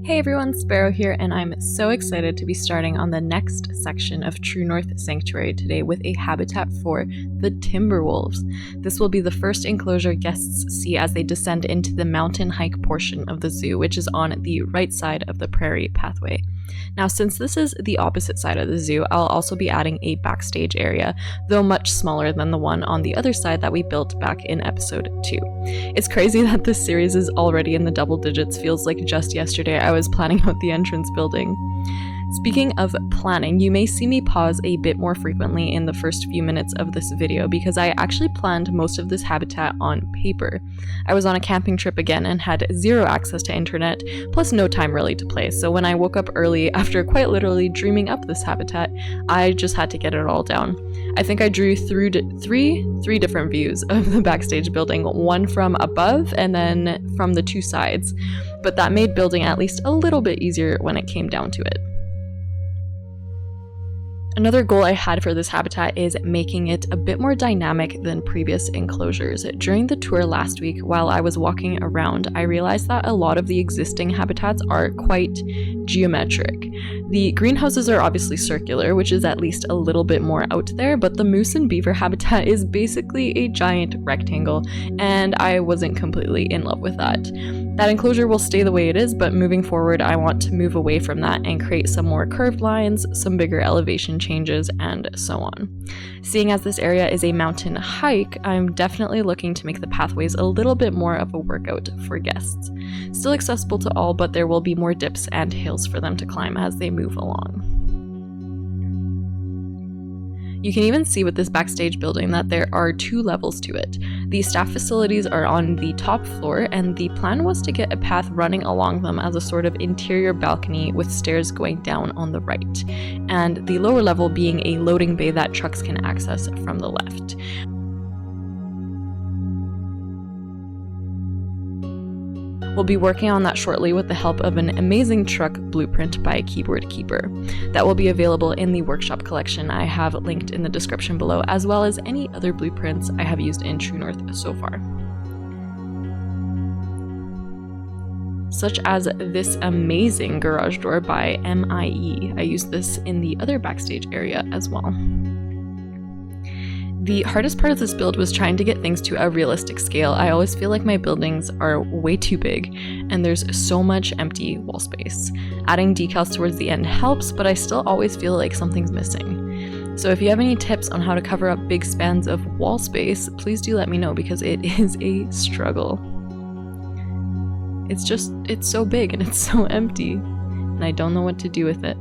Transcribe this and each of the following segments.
Hey everyone, Sparrow here, and I'm so excited to be starting on the next section of True North Sanctuary today with a habitat for the timber wolves. This will be the first enclosure guests see as they descend into the mountain hike portion of the zoo, which is on the right side of the prairie pathway. Now, since this is the opposite side of the zoo, I'll also be adding a backstage area, though much smaller than the one on the other side that we built back in episode 2. It's crazy that this series is already in the double digits. Feels like just yesterday I was planning out the entrance building. Speaking of planning, you may see me pause a bit more frequently in the first few minutes of this video because I actually planned most of this habitat on paper. I was on a camping trip again and had zero access to internet, plus no time really to play, so when I woke up early after quite literally dreaming up this habitat, I just had to get it all down. I think I drew through three different views of the backstage building, one from above and then from the two sides, but that made building at least a little bit easier when it came down to it. Another goal I had for this habitat is making it a bit more dynamic than previous enclosures. During the tour last week, while I was walking around, I realized that a lot of the existing habitats are quite geometric. The greenhouses are obviously circular, which is at least a little bit more out there, but the moose and beaver habitat is basically a giant rectangle, and I wasn't completely in love with that. That enclosure will stay the way it is, but moving forward, I want to move away from that and create some more curved lines, some bigger elevation changes, and so on. Seeing as this area is a mountain hike, I'm definitely looking to make the pathways a little bit more of a workout for guests. Still accessible to all, but there will be more dips and hills for them to climb as they move along. You can even see with this backstage building that there are 2 levels to it. The staff facilities are on the top floor, and the plan was to get a path running along them as a sort of interior balcony with stairs going down on the right, and the lower level being a loading bay that trucks can access from the left. We'll be working on that shortly with the help of an amazing truck blueprint by Keyboard Keeper. That will be available in the workshop collection I have linked in the description below, as well as any other blueprints I have used in True North so far. Such as this amazing garage door by MIE. I used this in the other backstage area as well. The hardest part of this build was trying to get things to a realistic scale. I always feel like my buildings are way too big, and there's so much empty wall space. Adding decals towards the end helps, but I still always feel like something's missing. So if you have any tips on how to cover up big spans of wall space, please do let me know, because it is a struggle. It's so big and it's so empty, and I don't know what to do with it.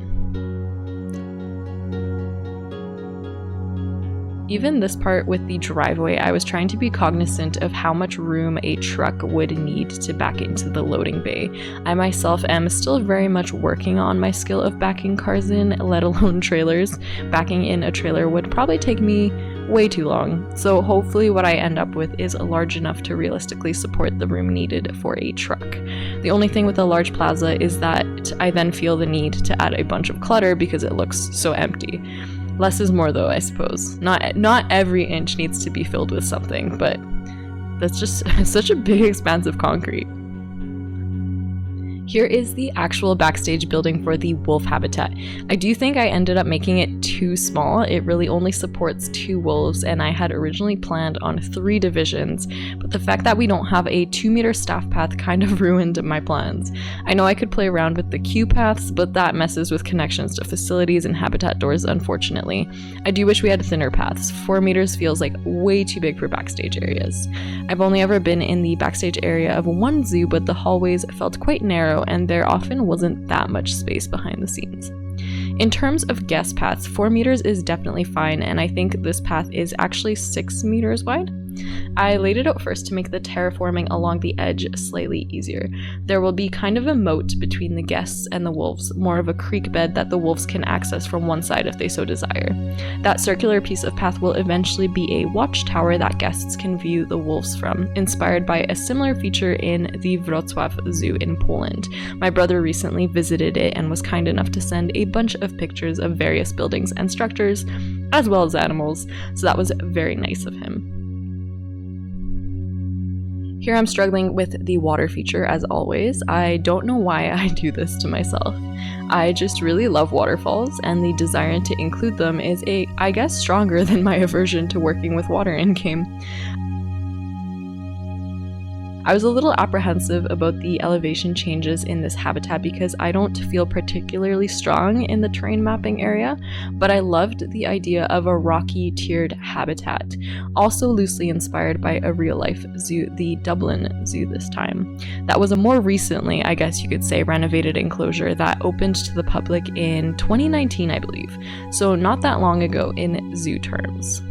Even this part with the driveway, I was trying to be cognizant of how much room a truck would need to back into the loading bay. I myself am still very much working on my skill of backing cars in, let alone trailers. Backing in a trailer would probably take me way too long, so hopefully what I end up with is large enough to realistically support the room needed for a truck. The only thing with a large plaza is that I then feel the need to add a bunch of clutter because it looks so empty. Less is more though, I suppose. Not every inch needs to be filled with something, but that's just such a big expanse of concrete. Here is the actual backstage building for the wolf habitat. I do think I ended up making it too small. It really only supports 2 wolves, and I had originally planned on 3 divisions, but the fact that we don't have a 2-meter staff path kind of ruined my plans. I know I could play around with the queue paths, but that messes with connections to facilities and habitat doors, unfortunately. I do wish we had thinner paths. 4 meters feels like way too big for backstage areas. I've only ever been in the backstage area of one zoo, but the hallways felt quite narrow, and there often wasn't that much space behind the scenes. In terms of guest paths, 4 meters is definitely fine, and I think this path is actually 6 meters wide. I laid it out first to make the terraforming along the edge slightly easier. There will be kind of a moat between the guests and the wolves, more of a creek bed that the wolves can access from one side if they so desire. That circular piece of path will eventually be a watchtower that guests can view the wolves from, inspired by a similar feature in the Wrocław Zoo in Poland. My brother recently visited it and was kind enough to send a bunch of pictures of various buildings and structures, as well as animals, so that was very nice of him. Here I'm struggling with the water feature as always. I don't know why I do this to myself. I just really love waterfalls, and the desire to include them is I guess stronger than my aversion to working with water in-game. I was a little apprehensive about the elevation changes in this habitat because I don't feel particularly strong in the terrain mapping area, but I loved the idea of a rocky tiered habitat, also loosely inspired by a real-life zoo, the Dublin Zoo this time. That was a more recently, I guess you could say, renovated enclosure that opened to the public in 2019, I believe, so not that long ago in zoo terms.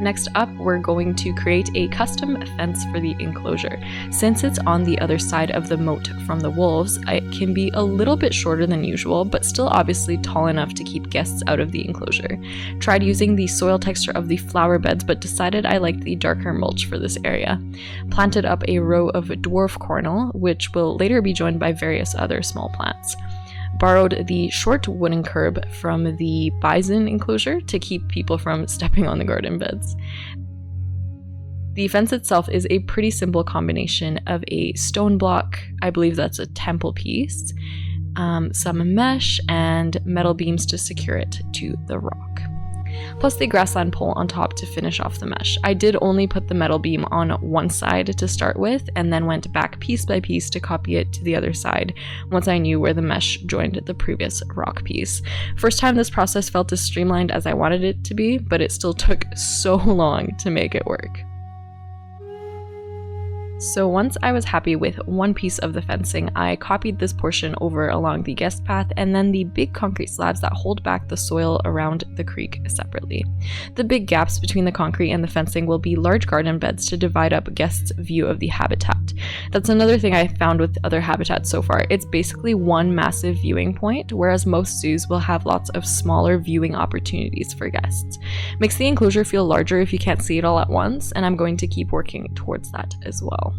Next up, we're going to create a custom fence for the enclosure. Since it's on the other side of the moat from the wolves, it can be a little bit shorter than usual, but still obviously tall enough to keep guests out of the enclosure. Tried using the soil texture of the flower beds, but decided I liked the darker mulch for this area. Planted up a row of dwarf cornel, which will later be joined by various other small plants. Borrowed the short wooden curb from the bison enclosure to keep people from stepping on the garden beds. The fence itself is a pretty simple combination of a stone block, I believe that's a temple piece, some mesh, and metal beams to secure it to the rock. Plus the grassland pole on top to finish off the mesh. I did only put the metal beam on one side to start with, and then went back piece by piece to copy it to the other side once I knew where the mesh joined the previous rock piece. First time this process felt as streamlined as I wanted it to be, but it still took so long to make it work. So once I was happy with one piece of the fencing, I copied this portion over along the guest path and then the big concrete slabs that hold back the soil around the creek separately. The big gaps between the concrete and the fencing will be large garden beds to divide up guests' view of the habitat. That's another thing I found with other habitats so far. It's basically one massive viewing point, whereas most zoos will have lots of smaller viewing opportunities for guests. Makes the enclosure feel larger if you can't see it all at once, and I'm going to keep working towards that as well.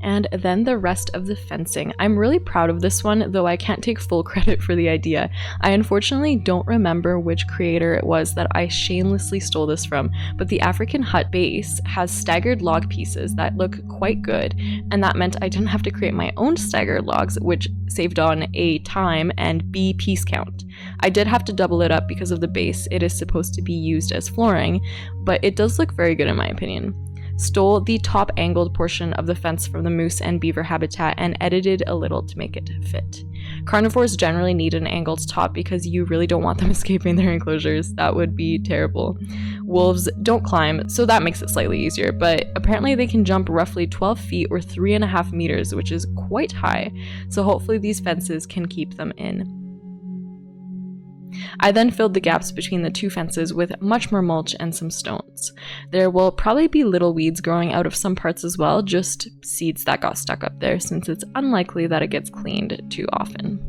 And then the rest of the fencing. I'm really proud of this one, though I can't take full credit for the idea. I unfortunately don't remember which creator it was that I shamelessly stole this from, but the African hut base has staggered log pieces that look quite good, and that meant I didn't have to create my own staggered logs, which saved on A, time, and B, piece count. I did have to double it up because of the base. It is supposed to be used as flooring, but it does look very good in my opinion. Stole the top angled portion of the fence from the moose and beaver habitat and edited a little to make it fit. Carnivores generally need an angled top because you really don't want them escaping their enclosures. That would be terrible. Wolves don't climb, so that makes it slightly easier, but apparently they can jump roughly 12 feet or 3.5 meters, which is quite high, so hopefully these fences can keep them in. I then filled the gaps between the two fences with much more mulch and some stones. There will probably be little weeds growing out of some parts as well, just seeds that got stuck up there since it's unlikely that it gets cleaned too often.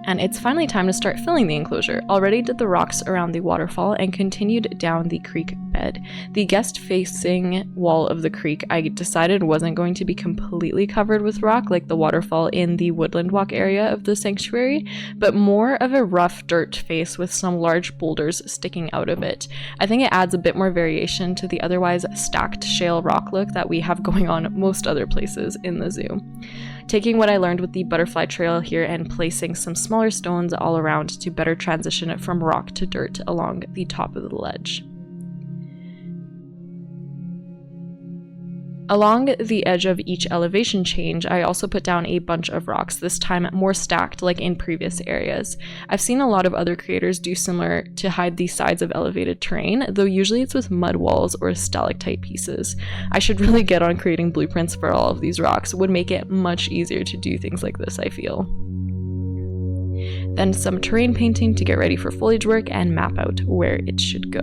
And it's finally time to start filling the enclosure. Already did the rocks around the waterfall and continued down the creek bed. The guest-facing wall of the creek I decided wasn't going to be completely covered with rock like the waterfall in the woodland walk area of the sanctuary, but more of a rough dirt face with some large boulders sticking out of it. I think it adds a bit more variation to the otherwise stacked shale rock look that we have going on most other places in the zoo. Taking what I learned with the butterfly trail here and placing some smaller stones all around to better transition it from rock to dirt along the top of the ledge. Along the edge of each elevation change, I also put down a bunch of rocks, this time more stacked like in previous areas. I've seen a lot of other creators do similar to hide the sides of elevated terrain, though usually it's with mud walls or stalactite pieces. I should really get on creating blueprints for all of these rocks. It would make it much easier to do things like this, I feel. Then some terrain painting to get ready for foliage work and map out where it should go.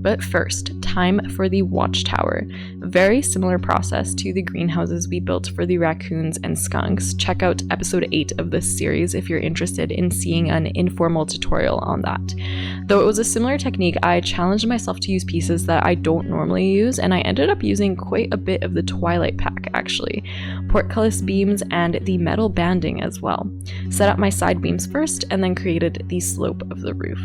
But first, time for the watchtower. Very similar process to the greenhouses we built for the raccoons and skunks. Check out episode 8 of this series if you're interested in seeing an informal tutorial on that. Though it was a similar technique, I challenged myself to use pieces that I don't normally use, and I ended up using quite a bit of the Twilight pack actually. Portcullis beams and the metal banding as well. Set up my side beams first and then created the slope of the roof.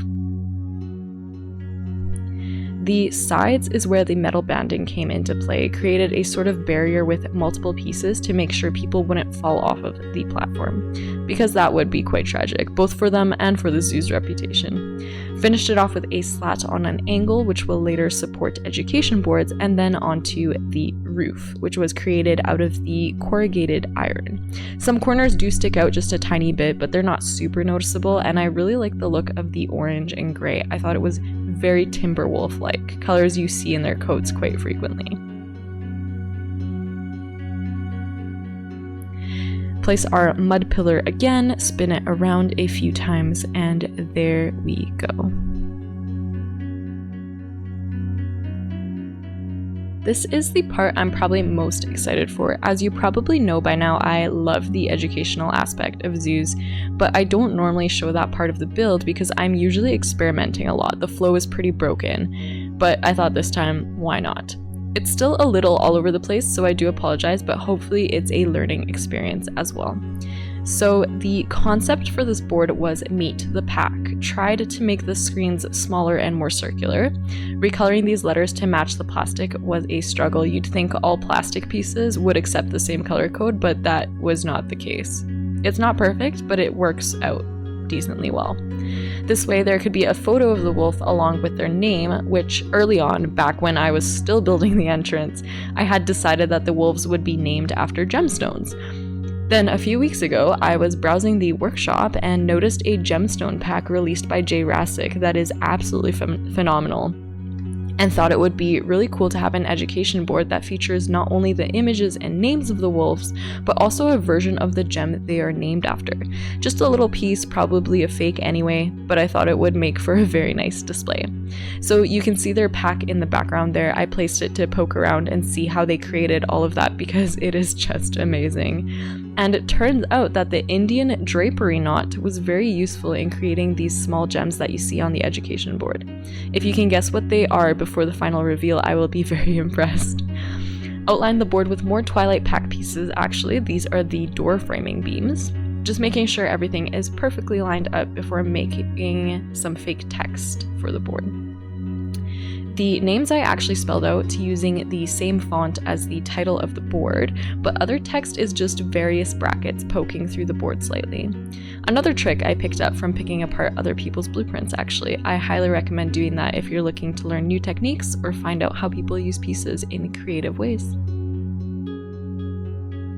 The sides is where the metal banding came into play, created a sort of barrier with multiple pieces to make sure people wouldn't fall off of the platform, because that would be quite tragic, both for them and for the zoo's reputation. Finished it off with a slat on an angle, which will later support education boards, and then onto the roof, which was created out of the corrugated iron. Some corners do stick out just a tiny bit, but they're not super noticeable, and I really like the look of the orange and gray. I thought it was very Timberwolf-like, colors you see in their coats quite frequently. Place our mud pillar again, spin it around a few times, and there we go. This is the part I'm probably most excited for. As you probably know by now, I love the educational aspect of zoos, but I don't normally show that part of the build because I'm usually experimenting a lot. The flow is pretty broken, but I thought this time, why not? It's still a little all over the place, so I do apologize, but hopefully it's a learning experience as well. So the concept for this board was meet the pack. Tried to make the screens smaller and more circular. Recoloring these letters to match the plastic was a struggle. You'd think all plastic pieces would accept the same color code, but that was not the case. It's not perfect, but it works out decently well. This way there could be a photo of the wolf along with their name, which early on, back when I was still building the entrance, I had decided that the wolves would be named after gemstones. Then a few weeks ago, I was browsing the workshop and noticed a Gemstone Pack released by Jay Rassick that is absolutely phenomenal, and thought it would be really cool to have an education board that features not only the images and names of the wolves, but also a version of the gem they are named after. Just a little piece, probably a fake anyway, but I thought it would make for a very nice display. So you can see their pack in the background there. I placed it to poke around and see how they created all of that because it is just amazing. And it turns out that the Indian drapery knot was very useful in creating these small gems that you see on the education board. If you can guess what they are before the final reveal, I will be very impressed. Outline the board with more Twilight Pack pieces. Actually, these are the door framing beams. Just making sure everything is perfectly lined up before making some fake text for the board. The names I actually spelled out using the same font as the title of the board, but other text is just various brackets poking through the board slightly. Another trick I picked up from picking apart other people's blueprints actually. I highly recommend doing that if you're looking to learn new techniques or find out how people use pieces in creative ways.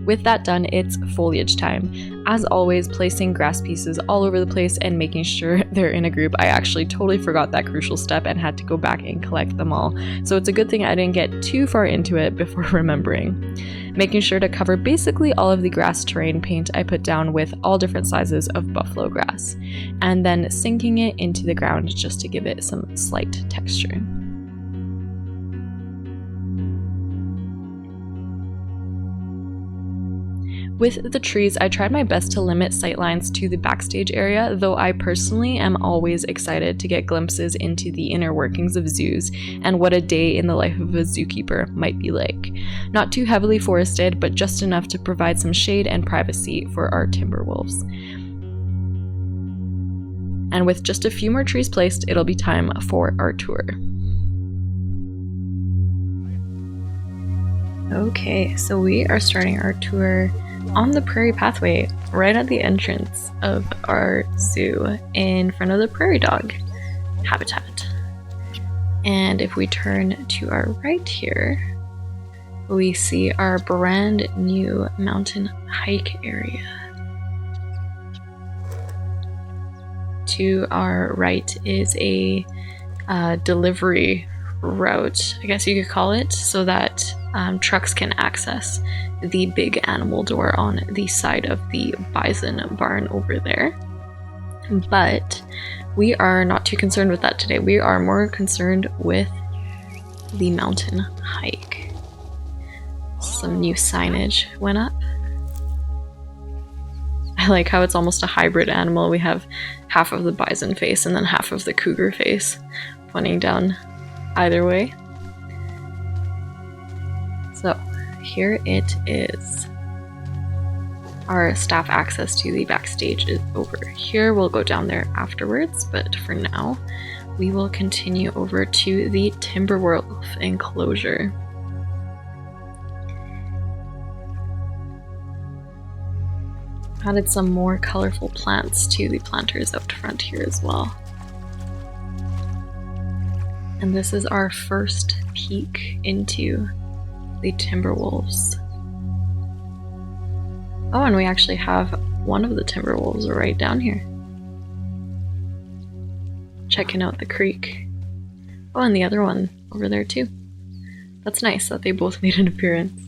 With that done, it's foliage time. As always, placing grass pieces all over the place and making sure they're in a group. I actually totally forgot that crucial step and had to go back and collect them all. So it's a good thing I didn't get too far into it before remembering. Making sure to cover basically all of the grass terrain paint I put down with all different sizes of buffalo grass, and then sinking it into the ground just to give it some slight texture. With the trees, I tried my best to limit sightlines to the backstage area, though I personally am always excited to get glimpses into the inner workings of zoos and what a day in the life of a zookeeper might be like. Not too heavily forested, but just enough to provide some shade and privacy for our timber wolves. And with just a few more trees placed, it'll be time for our tour. Okay, so we are starting our tour on the prairie pathway right at the entrance of our zoo in front of the prairie dog habitat. And if we turn to our right here, we see our brand new mountain hike area. To our right is a delivery route, I guess you could call it, so that trucks can access the big animal door on the side of the bison barn over there. But we are not too concerned with that today. We are more concerned with the mountain hike. Some new signage went up. I like how it's almost a hybrid animal. We have half of the bison face and then half of the cougar face pointing down either way. So here it is. Our staff access to the backstage is over here. We'll go down there afterwards, but for now, we will continue over to the Timberwolf enclosure. Added some more colorful plants to the planters out front here as well. And this is our first peek into the Timberwolves. Oh, and we actually have one of the Timberwolves right down here. Checking out the creek. Oh, and the other one over there too. That's nice that they both made an appearance.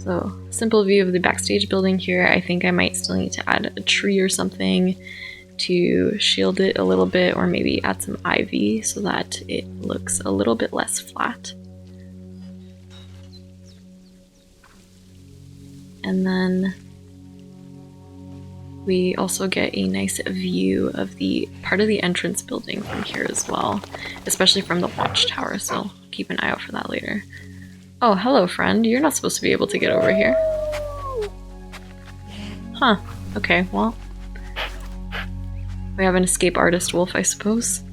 So, simple view of the backstage building here. I think I might still need to add a tree or something to shield it a little bit, or maybe add some ivy so that it looks a little bit less flat. And then we also get a nice view of the part of the entrance building from here as well, especially from the watchtower, so keep an eye out for that later. Oh, hello friend, you're not supposed to be able to get over here. Huh, okay, well. We have an escape artist wolf, I suppose.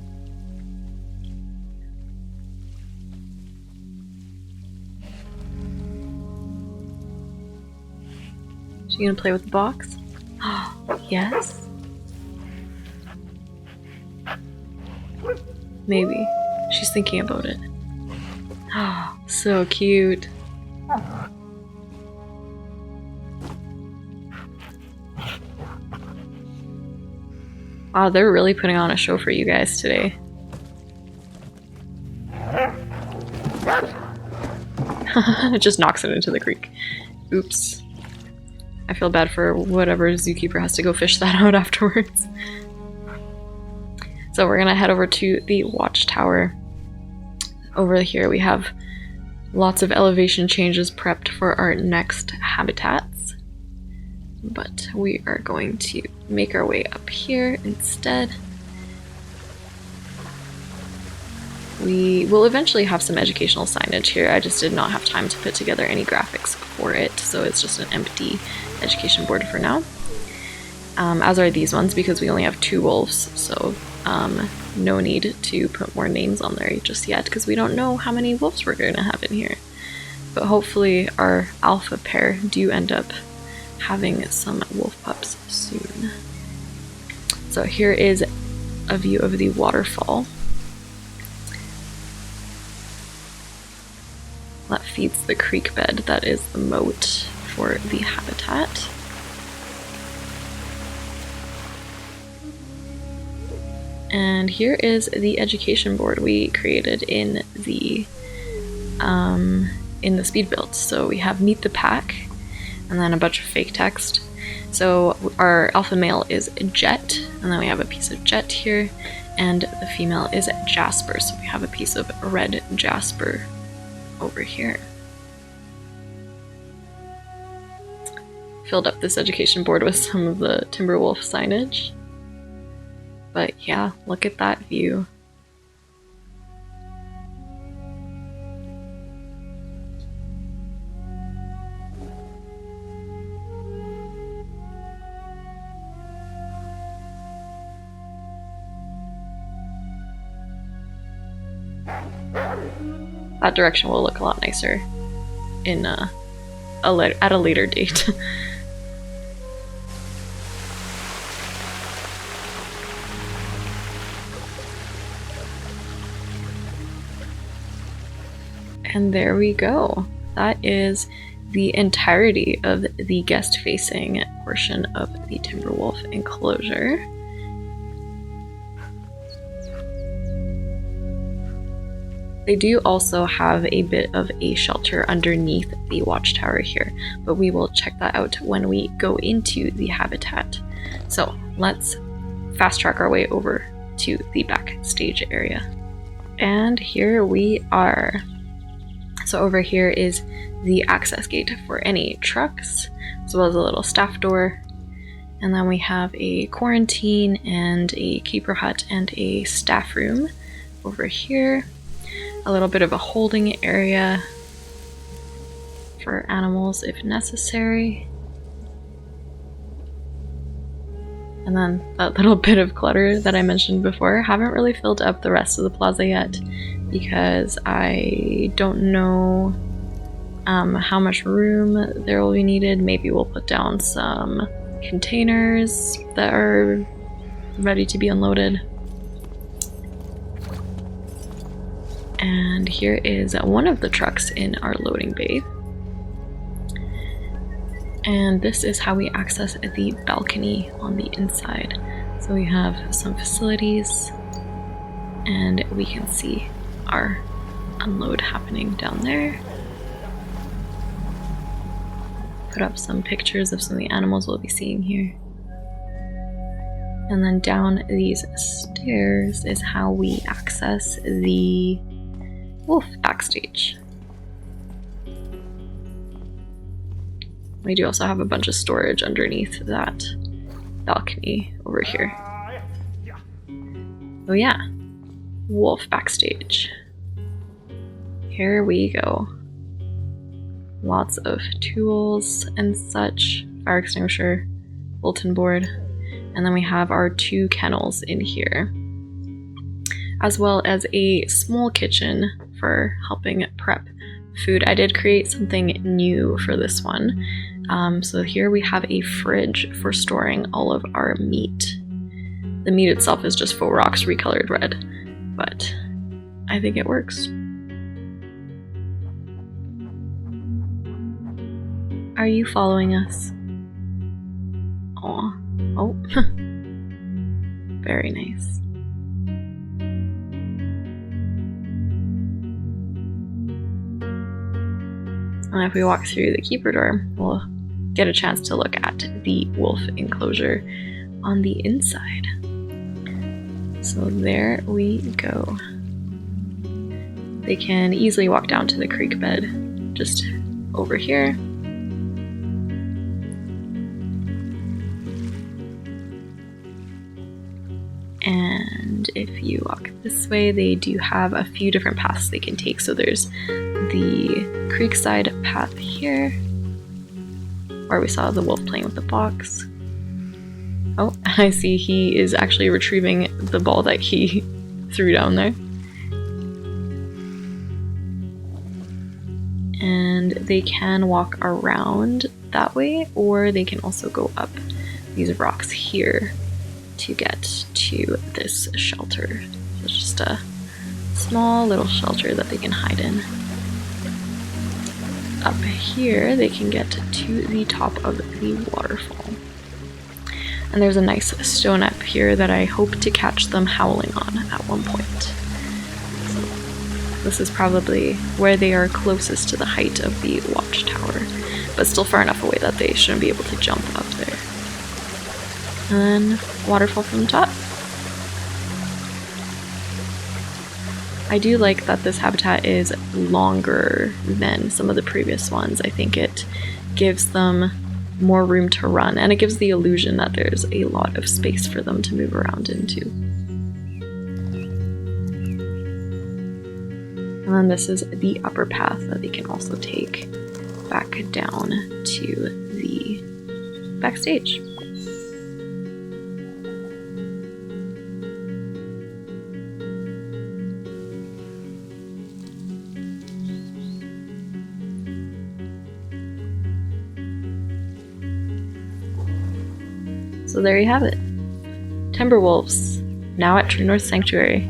She gonna play with the box? Oh, yes? Maybe. She's thinking about it. Oh, so cute. Wow, they're really putting on a show for you guys today. It just knocks it into the creek. Oops. I feel bad for whatever zookeeper has to go fish that out afterwards. So we're gonna head over to the watchtower. Over here we have lots of elevation changes prepped for our next habitats. But we are going to make our way up here instead. We will eventually have some educational signage here. I just did not have time to put together any graphics for it, so it's just an empty education board for now. As are these ones, because we only have 2 wolves, so no need to put more names on there just yet, because we don't know how many wolves we're going to have in here. But hopefully our alpha pair do end up having some wolf pups soon. So here is a view of the waterfall that feeds the creek bed that is the moat for the habitat. And here is the education board we created in the speed build. So we have meet the pack, and then a bunch of fake text. So our alpha male is Jet, and then we have a piece of Jet here, and the female is Jasper. So we have a piece of red Jasper over here. Filled up this education board with some of the Timberwolf signage. But yeah, look at that view. That direction will look a lot nicer in at a later date. And there we go. That is the entirety of the guest-facing portion of the Timberwolf enclosure. They do also have a bit of a shelter underneath the watchtower here, but we will check that out when we go into the habitat. So let's fast track our way over to the backstage area. And here we are. So over here is the access gate for any trucks, as well as a little staff door. And then we have a quarantine and a keeper hut and a staff room over here. A little bit of a holding area for animals if necessary. And then that little bit of clutter that I mentioned before. Haven't really filled up the rest of the plaza yet because I don't know how much room there will be needed. Maybe we'll put down some containers that are ready to be unloaded. And here is one of the trucks in our loading bay. And this is how we access the balcony on the inside. So we have some facilities and we can see our unload happening down there. Put up some pictures of some of the animals we'll be seeing here. And then down these stairs is how we access the wolf backstage. We do also have a bunch of storage underneath that balcony over here. Oh yeah, wolf backstage. Here we go. Lots of tools and such, fire extinguisher, bulletin board, and then we have our 2 kennels in here, as well as a small kitchen for helping prep food. I did create something new for this one. So here we have a fridge for storing all of our meat. The meat itself is just faux rocks recolored red, but I think it works. Are you following us? Aw. Oh. Very nice. And if we walk through the keeper door, we'll get a chance to look at the wolf enclosure on the inside. So there we go. They can easily walk down to the creek bed just over here. And if you walk this way, they do have a few different paths they can take. So there's the creekside path here, where we saw the wolf playing with the box. Oh, I see he is actually retrieving the ball that he threw down there. And they can walk around that way, or they can also go up these rocks here to get to this shelter. It's just a small little shelter that they can hide in. Up here, they can get to the top of the waterfall. And there's a nice stone up here that I hope to catch them howling on at one point. So this is probably where they are closest to the height of the watchtower, but still far enough away that they shouldn't be able to jump up there. And then waterfall from the top. I do like that this habitat is longer than some of the previous ones. I think it gives them more room to run, and it gives the illusion that there's a lot of space for them to move around into. And then this is the upper path that they can also take back down to the backstage. So there you have it. Timberwolves, now at True North Sanctuary.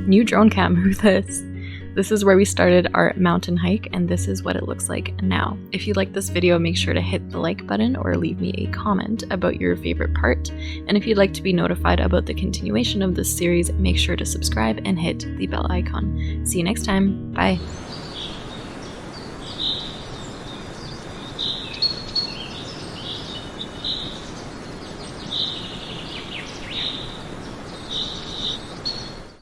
New drone cam with this. This is where we started our mountain hike, and this is what it looks like now. If you like this video, make sure to hit the like button or leave me a comment about your favorite part. And if you'd like to be notified about the continuation of this series, make sure to subscribe and hit the bell icon. See you next time. Bye.